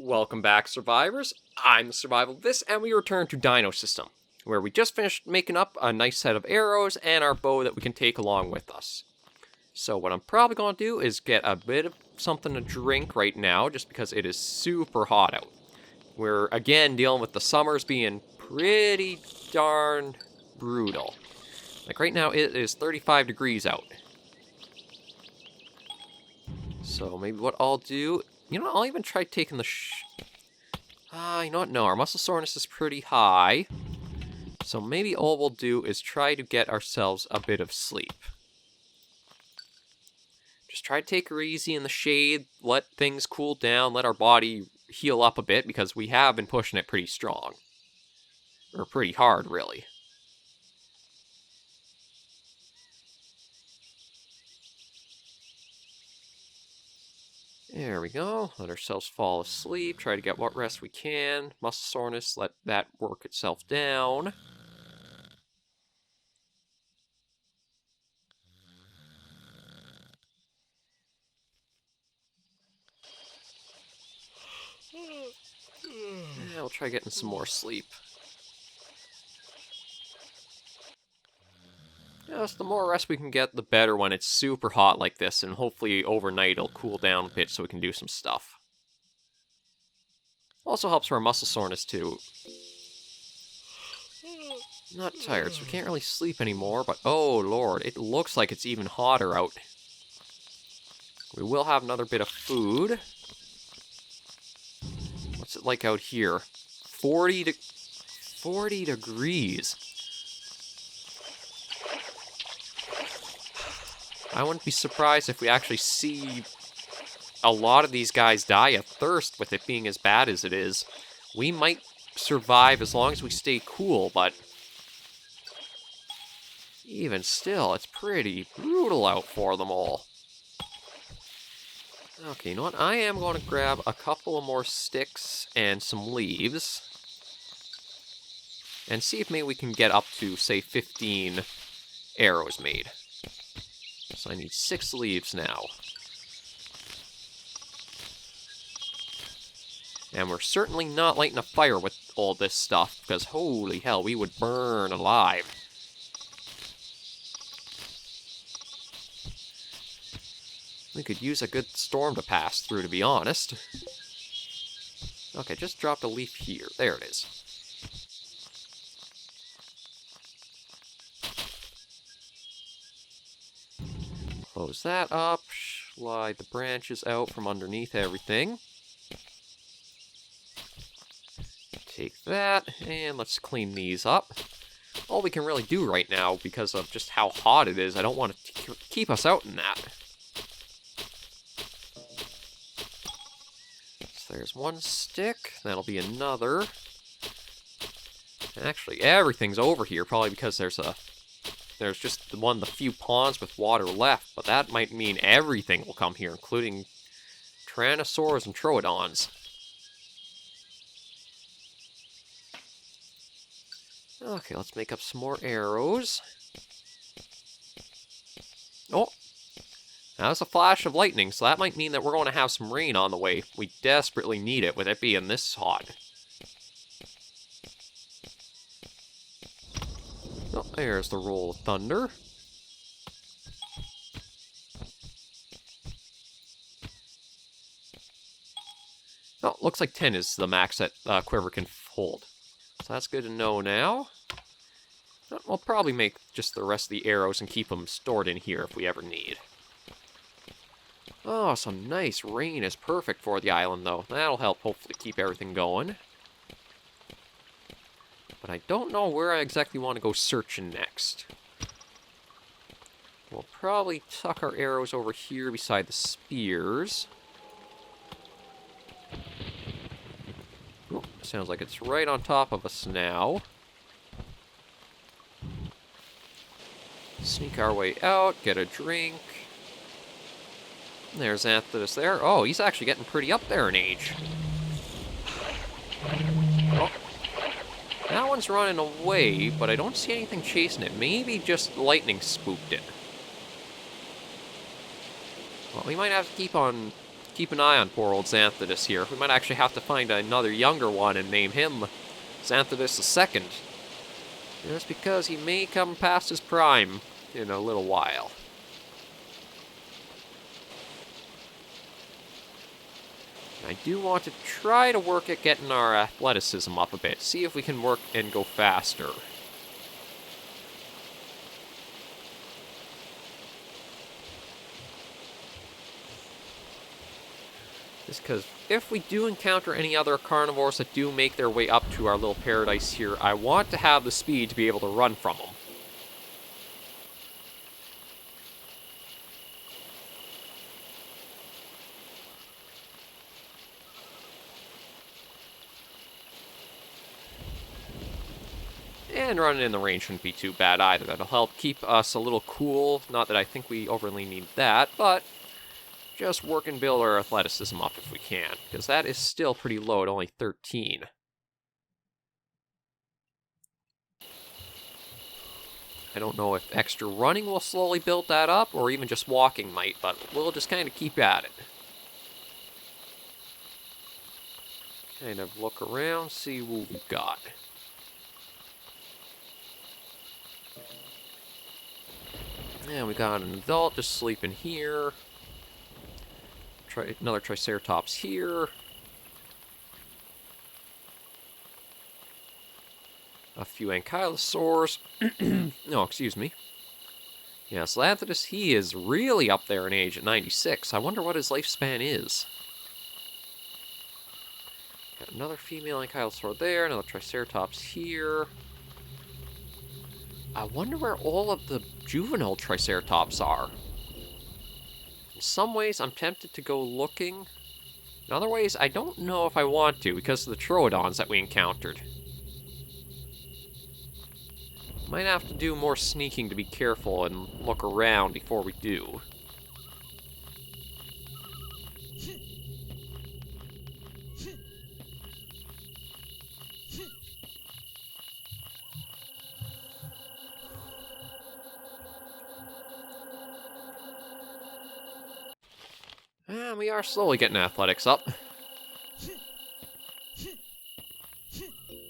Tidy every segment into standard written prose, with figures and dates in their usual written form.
Welcome back, survivors. I'm SurvivalVis, and we return to Dinosystem, where we just finished making up a nice set of arrows and our bow that we can take along with us. So what I'm probably going to do is get a bit of something to drink right now, just because it is super hot out. We're, again, dealing with the summers being pretty darn brutal. Like right now, it is 35 degrees out. So maybe what I'll do... You know what, I'll even try taking the you know what, no, our muscle soreness is pretty high. So maybe all we'll do is try to get ourselves a bit of sleep. Just try to take her easy in the shade, let things cool down, let our body heal up a bit, because we have been pushing it pretty strong. Or pretty hard, really. There we go. Let ourselves fall asleep. Try to get what rest we can. Muscle soreness, let that work itself down. Yeah, we'll try getting some more sleep. Yes, the more rest we can get, the better when it's super hot like this, and hopefully overnight it'll cool down a bit so we can do some stuff. Also helps for our muscle soreness too. Not tired, so we can't really sleep anymore, but oh lord, it looks like it's even hotter out. We will have another bit of food. What's it like out here? 40 degrees. I wouldn't be surprised if we actually see a lot of these guys die of thirst with it being as bad as it is. We might survive as long as we stay cool, but even still, it's pretty brutal out for them all. Okay, you know what? I am going to grab a couple of more sticks and some leaves and see if maybe we can get up to, say, 15 arrows made. So I need 6 leaves now. And we're certainly not lighting a fire with all this stuff, because holy hell, we would burn alive. We could use a good storm to pass through, to be honest. Okay, just dropped a leaf here. There it is. Close that up, slide the branches out from underneath everything. Take that, and let's clean these up. All we can really do right now, because of just how hot it is, I don't want to keep us out in that. So there's one stick, that'll be another. Actually, everything's over here, probably because there's just the few ponds with water left, but that might mean everything will come here, including Tyrannosaurs and Troodons. Okay, let's make up some more arrows. Oh! That was a flash of lightning, so that might mean that we're going to have some rain on the way. We desperately need it with it being this hot. Oh, there's the roll of thunder. Oh, looks like 10 is the max that Quiver can hold. So that's good to know now. We'll probably make just the rest of the arrows and keep them stored in here if we ever need. Oh, some nice rain is perfect for the island, though. That'll help hopefully keep everything going. But I don't know where I exactly want to go searching next. We'll probably tuck our arrows over here beside the spears. Oh, sounds like it's right on top of us now. Sneak our way out, get a drink. There's Anthus there. Oh, he's actually getting pretty up there in age. Oh. That one's running away, but I don't see anything chasing it. Maybe just lightning spooked it. Well, we might have to keep on keep an eye on poor old Xanthidus here. We might actually have to find another younger one and name him Xanthidus II. Just because he may come past his prime in a little while. I do want to try to work at getting our athleticism up a bit. See if we can work and go faster. Just because if we do encounter any other carnivores that do make their way up to our little paradise here, I want to have the speed to be able to run from them. And running in the rain shouldn't be too bad either. That'll help keep us a little cool. Not that I think we overly need that, but just work and build our athleticism up if we can, because that is still pretty low at only 13. I don't know if extra running will slowly build that up, or even just walking might, but we'll just kind of keep at it. Kind of look around, see what we've got. Yeah, we got an adult just sleeping here. Another Triceratops here. A few ankylosaurs. No, excuse me. Yes, Xanthidus, he is really up there in age at 96. I wonder what his lifespan is. Got another female ankylosaur there, another Triceratops here. I wonder where all of the juvenile Triceratops are. In some ways, I'm tempted to go looking. In other ways, I don't know if I want to because of the Troodons that we encountered. Might have to do more sneaking to be careful and look around before we do. And we are slowly getting athletics up.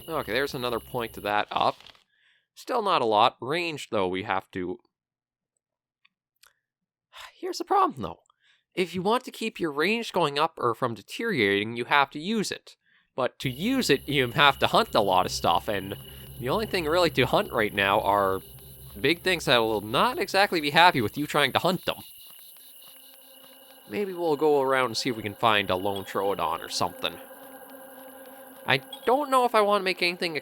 Okay, there's another point to that up. Still not a lot. Range, though, we have to... Here's the problem, though. If you want to keep your range going up or from deteriorating, you have to use it. But to use it, you have to hunt a lot of stuff, and the only thing really to hunt right now are big things that will not exactly be happy with you trying to hunt them. Maybe we'll go around and see if we can find a lone Troodon or something. I don't know if I want to make anything...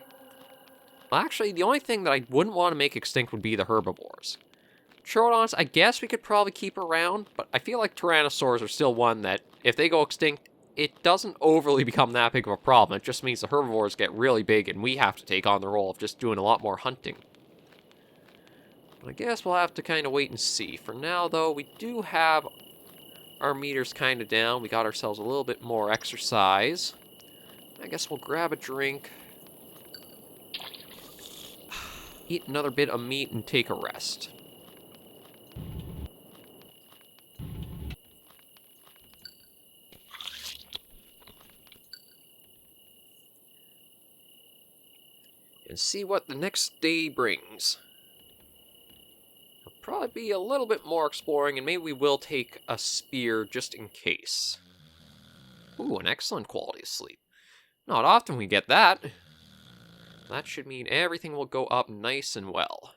Well, actually, the only thing that I wouldn't want to make extinct would be the herbivores. Troodons, I guess we could probably keep around, but I feel like Tyrannosaurs are still one that, if they go extinct, it doesn't overly become that big of a problem. It just means the herbivores get really big and we have to take on the role of just doing a lot more hunting. But I guess we'll have to kind of wait and see. For now, though, we do have our meters kind of down. We got ourselves a little bit more exercise. I guess we'll grab a drink, eat another bit of meat, and take a rest. And see what the next day brings. It'll probably be a little bit more exploring, and maybe we will take a spear just in case. Ooh, an excellent quality of sleep. Not often we get that. That should mean everything will go up nice and well.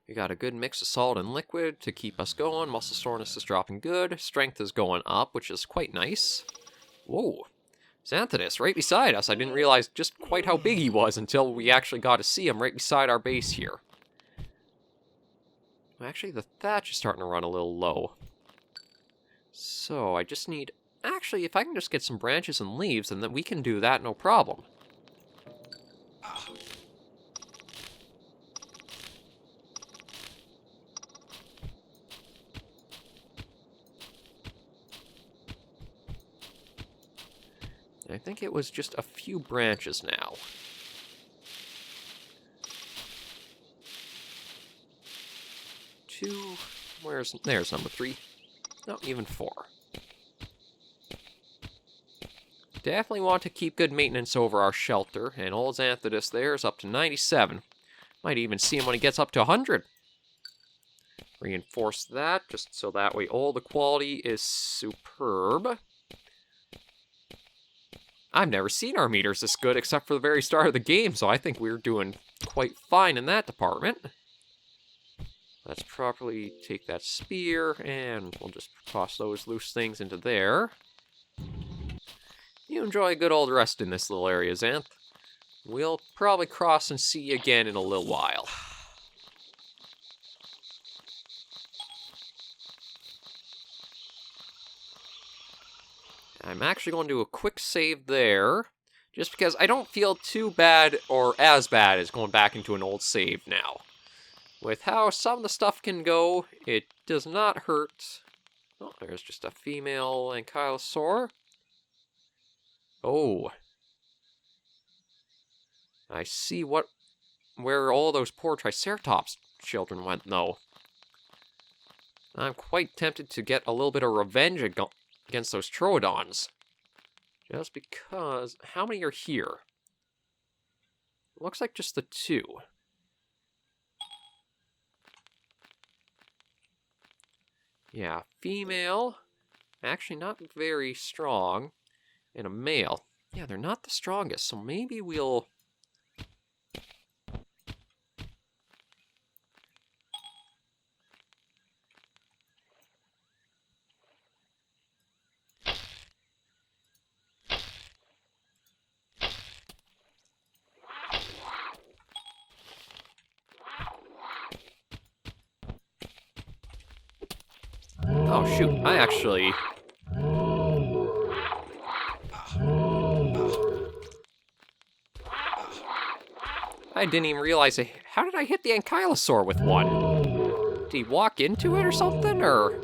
We got a good mix of salt and liquid to keep us going. Muscle soreness is dropping good. Strength is going up, which is quite nice. Whoa. Xanthidus, right beside us. I didn't realize just quite how big he was until we actually got to see him right beside our base here. Actually, the thatch is starting to run a little low. So, I just need... Actually, if I can just get some branches and leaves, then we can do that no problem. I think it was just a few branches now. Two. There's number 3. No, even 4. Definitely want to keep good maintenance over our shelter, and old Xanthidus there is up to 97. Might even see him when he gets up to 100. Reinforce that, just so that way all the quality is superb. I've never seen our meters this good except for the very start of the game, so I think we're doing quite fine in that department. Let's properly take that spear, and we'll just toss those loose things into there. You enjoy a good old rest in this little area, Xanth. We'll probably cross and see you again in a little while. I'm actually going to do a quick save there, just because I don't feel too bad or as bad as going back into an old save now. With how some of the stuff can go, it does not hurt. Oh, there's just a female ankylosaur. Oh. I see where all those poor Triceratops children went, though. I'm quite tempted to get a little bit of revenge against those Troodons. Just because... How many are here? Looks like just the 2. Yeah, female. Actually not very strong. And a male. Yeah, they're not the strongest, so maybe we'll... Oh shoot, I actually... I didn't even realize how did I hit the ankylosaur with one? Did he walk into it or something, or...?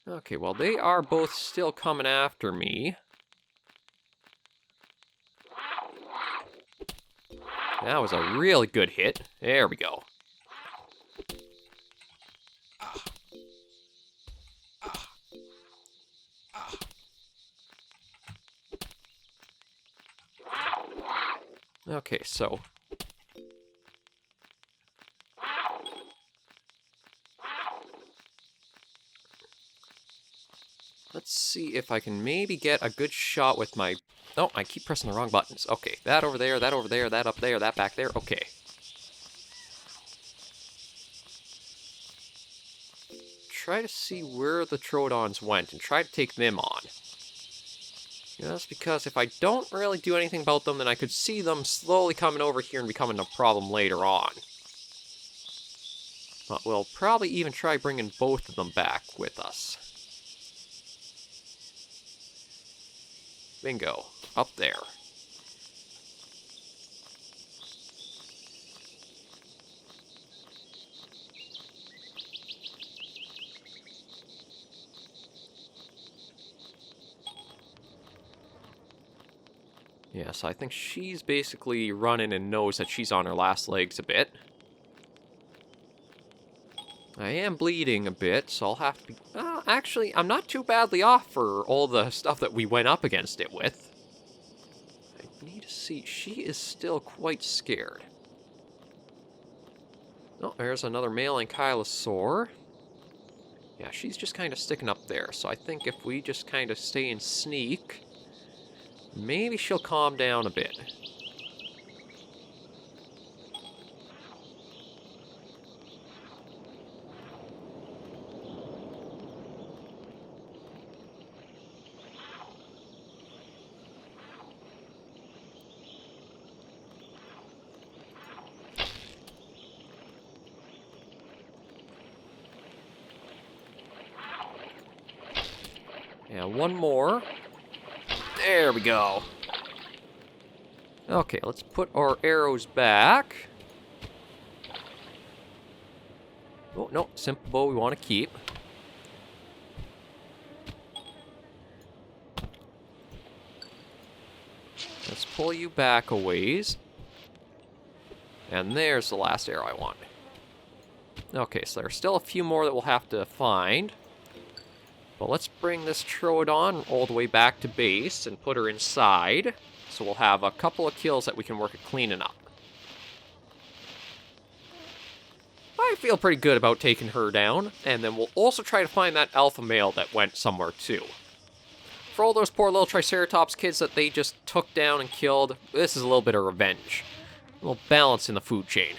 Okay, well they are both still coming after me. That was a really good hit. There we go. Okay, so... Let's see if I can maybe get a good shot with my... Oh, I keep pressing the wrong buttons. Okay, that over there, that over there, that up there, that back there. Okay. Try to see where the Troodons went and try to take them on. Just because if I don't really do anything about them, then I could see them slowly coming over here and becoming a problem later on. But we'll probably even try bringing both of them back with us. Bingo. Up there. Yes, I think she's basically running and knows that she's on her last legs a bit. I am bleeding a bit, so I'll have to be... actually, I'm not too badly off for all the stuff that we went up against it with. I need to see... She is still quite scared. Oh, there's another male ankylosaur. Yeah, she's just kind of sticking up there, so I think if we just kind of stay and sneak... Maybe she'll calm down a bit. Yeah, one more. There we go. Okay, let's put our arrows back. Oh, no, simple bow we want to keep. pull you back a ways. And there's the last arrow I want. Okay, so there's still a few more that we'll have to find. But let's bring this Troodon all the way back to base and put her inside. So we'll have a couple of kills that we can work at cleaning up. I feel pretty good about taking her down. And then we'll also try to find that alpha male that went somewhere too. For all those poor little Triceratops kids that they just took down and killed, this is a little bit of revenge. A little balance in the food chain.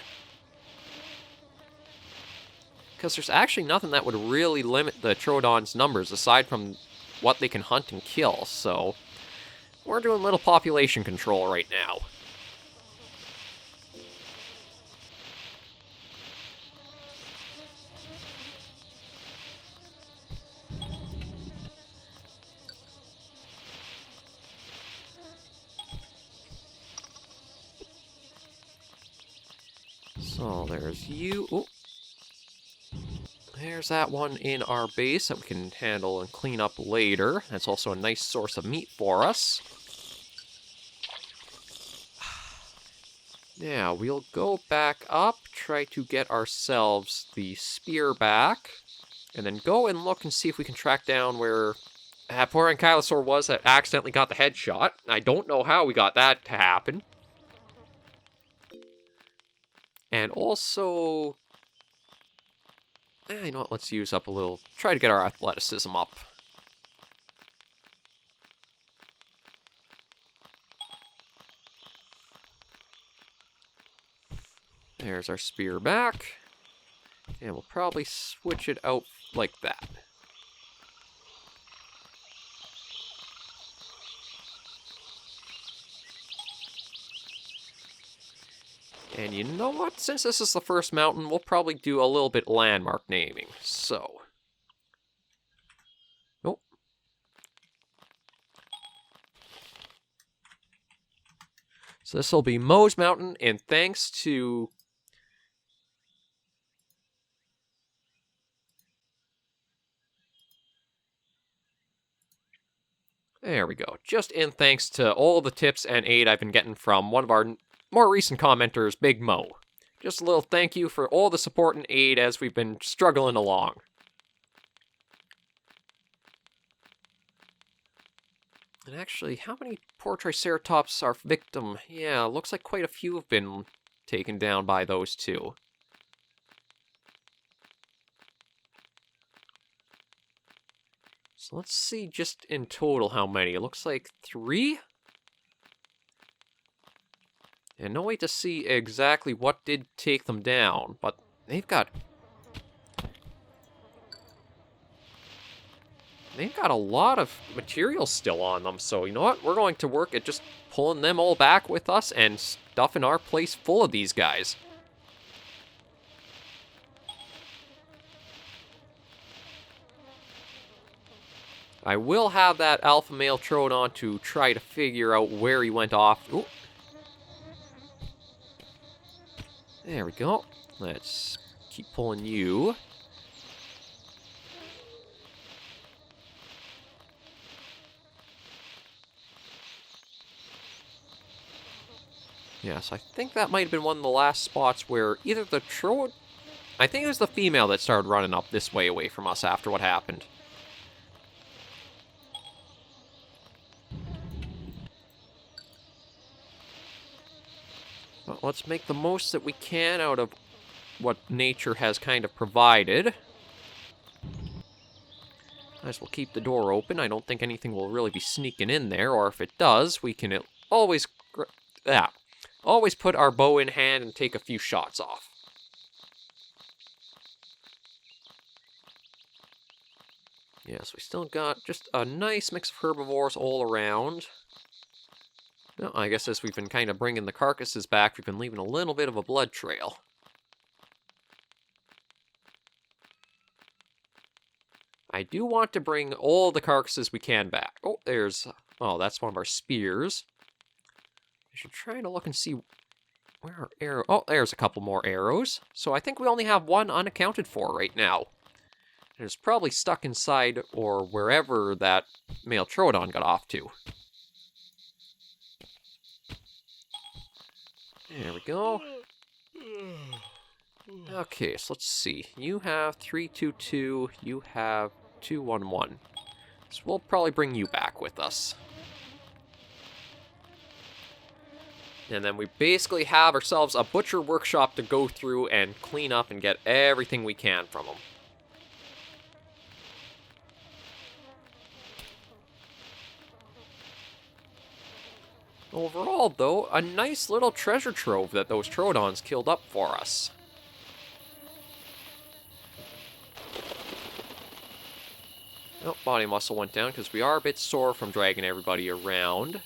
Because there's actually nothing that would really limit the Troodon's numbers aside from what they can hunt and kill, so we're doing little population control right now. So there's you. Ooh. There's that one in our base that we can handle and clean up later. That's also a nice source of meat for us. Now, we'll go back up, try to get ourselves the spear back, and then go and look and see if we can track down where that poor Ankylosaur was that accidentally got the headshot. I don't know how we got that to happen. And also, you know what, let's use up a little, try to get our athleticism up. There's our spear back. And we'll probably switch it out like that. And you know what? Since this is the first mountain, we'll probably do a little bit landmark naming. So. Nope. So this will be Moe's Mountain, and thanks to... There we go. Just in thanks to all the tips and aid I've been getting from one of our more recent commenters, Big Mo. Just a little thank you for all the support and aid as we've been struggling along. And actually, how many poor Triceratops are victim? Yeah, looks like quite a few have been taken down by those two. So let's see just in total how many. It looks like 3? And no way to see exactly what did take them down, but they've got a lot of material still on them, so you know what? We're going to work at just pulling them all back with us and stuffing our place full of these guys. I will have that alpha male Troodon to try to figure out where he went off. Ooh. There we go. Let's keep pulling you. Yes, I think that might have been one of the last spots where either the Trood... I think it was the female that started running up this way away from us after what happened. But let's make the most that we can out of what nature has kind of provided. Might as well keep the door open. I don't think anything will really be sneaking in there, or if it does, we can always put our bow in hand and take a few shots off. Yes, we still got just a nice mix of herbivores all around. Well, I guess as we've been kind of bringing the carcasses back, we've been leaving a little bit of a blood trail. I do want to bring all the carcasses we can back. Oh, that's one of our spears. I should try to look and see where our arrow... Oh, there's a couple more arrows. So I think we only have one unaccounted for right now. And it's probably stuck inside or wherever that male Troodon got off to. There we go. Okay, so let's see. You have 322, you have 211. So we'll probably bring you back with us. And then we basically have ourselves a butcher workshop to go through and clean up and get everything we can from them. Overall, though, a nice little treasure trove that those Troodons killed up for us. Oh, body muscle went down because we are a bit sore from dragging everybody around.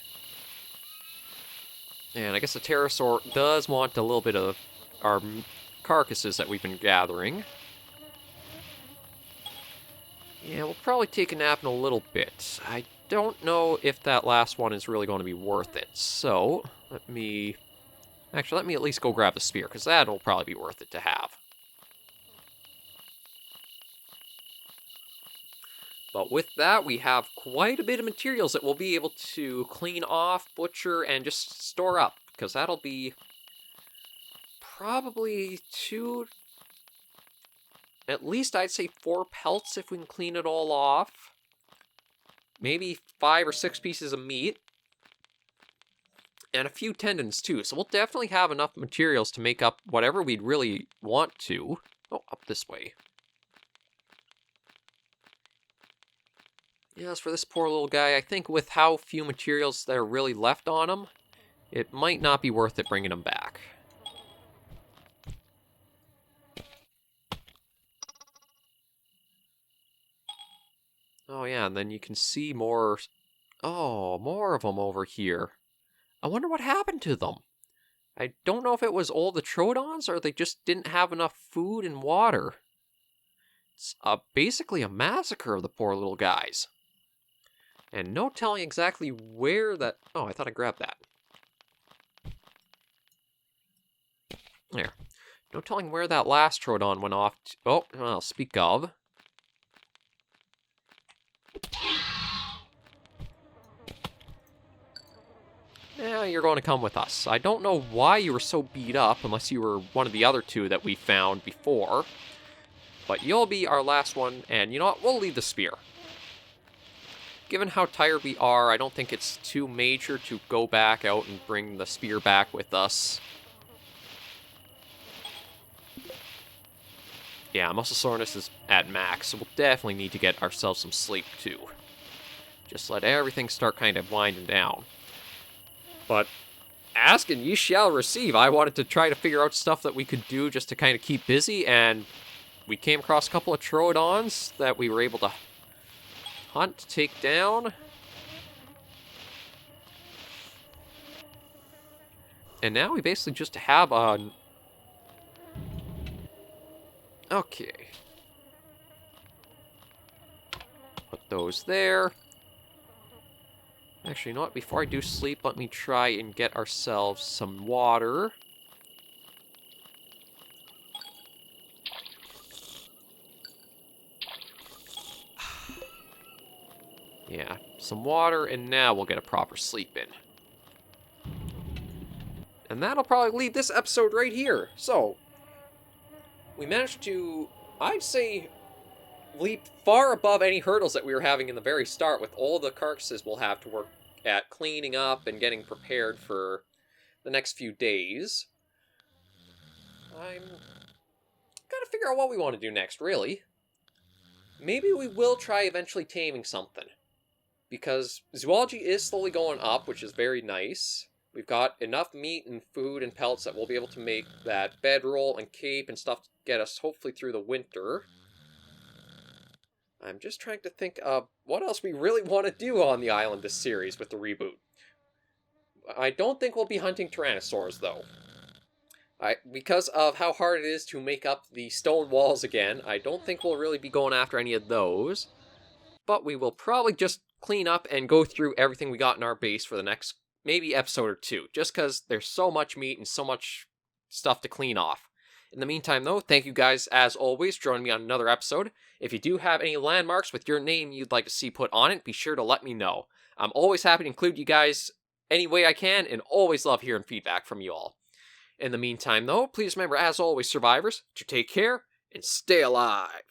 And I guess the pterosaur does want a little bit of our carcasses that we've been gathering. Yeah, we'll probably take a nap in a little bit. I don't know if that last one is really going to be worth it. So, let me at least go grab the spear, because that'll probably be worth it to have. But with that, we have quite a bit of materials that we'll be able to clean off, butcher, and just store up. Because that'll be probably at least I'd say 4 pelts if we can clean it all off. Maybe 5 or 6 pieces of meat. And a few tendons too. So we'll definitely have enough materials to make up whatever we'd really want to. Oh, up this way. Yes, for this poor little guy, I think with how few materials that are really left on him, it might not be worth it bringing him back. Oh yeah, and then you can see more... Oh, more of them over here. I wonder what happened to them. I don't know if it was all the Troodons or they just didn't have enough food and water. It's basically a massacre of the poor little guys. And no telling exactly where that... Oh, I thought I grabbed that. There. No telling where that last Troodon went off to... Oh, well, speak of. Yeah, you're going to come with us. I don't know why you were so beat up, unless you were one of the other 2 that we found before. But you'll be our last one, and you know what? We'll leave the spear. Given how tired we are, I don't think it's too major to go back out and bring the spear back with us. Yeah, muscle soreness is at max, so we'll definitely need to get ourselves some sleep too. Just let everything start kind of winding down. But ask and ye shall receive. I wanted to try to figure out stuff that we could do just to kind of keep busy, and we came across a couple of Troodons that we were able to hunt, take down. And now we basically just have a... Okay. Put those there. Actually, you know what? Before I do sleep, let me try and get ourselves some water. Yeah, some water, and now we'll get a proper sleep in. And that'll probably leave this episode right here. So, we managed to, I'd say, leap far above any hurdles that we were having in the very start with all the carcasses we'll have to work at cleaning up and getting prepared for the next few days. I'm gotta figure out what we want to do next, really. Maybe we will try eventually taming something. Because zoology is slowly going up, which is very nice. We've got enough meat and food and pelts that we'll be able to make that bedroll and cape and stuff to get us hopefully through the winter. I'm just trying to think of what else we really want to do on the island this series with the reboot. I don't think we'll be hunting tyrannosaurs, though. Because of how hard it is to make up the stone walls again, I don't think we'll really be going after any of those. But we will probably just clean up and go through everything we got in our base for the next, maybe episode or 2. Just because there's so much meat and so much stuff to clean off. In the meantime, though, thank you guys, as always, for joining me on another episode. If you do have any landmarks with your name you'd like to see put on it, be sure to let me know. I'm always happy to include you guys any way I can, and always love hearing feedback from you all. In the meantime, though, please remember, as always, survivors, to take care and stay alive.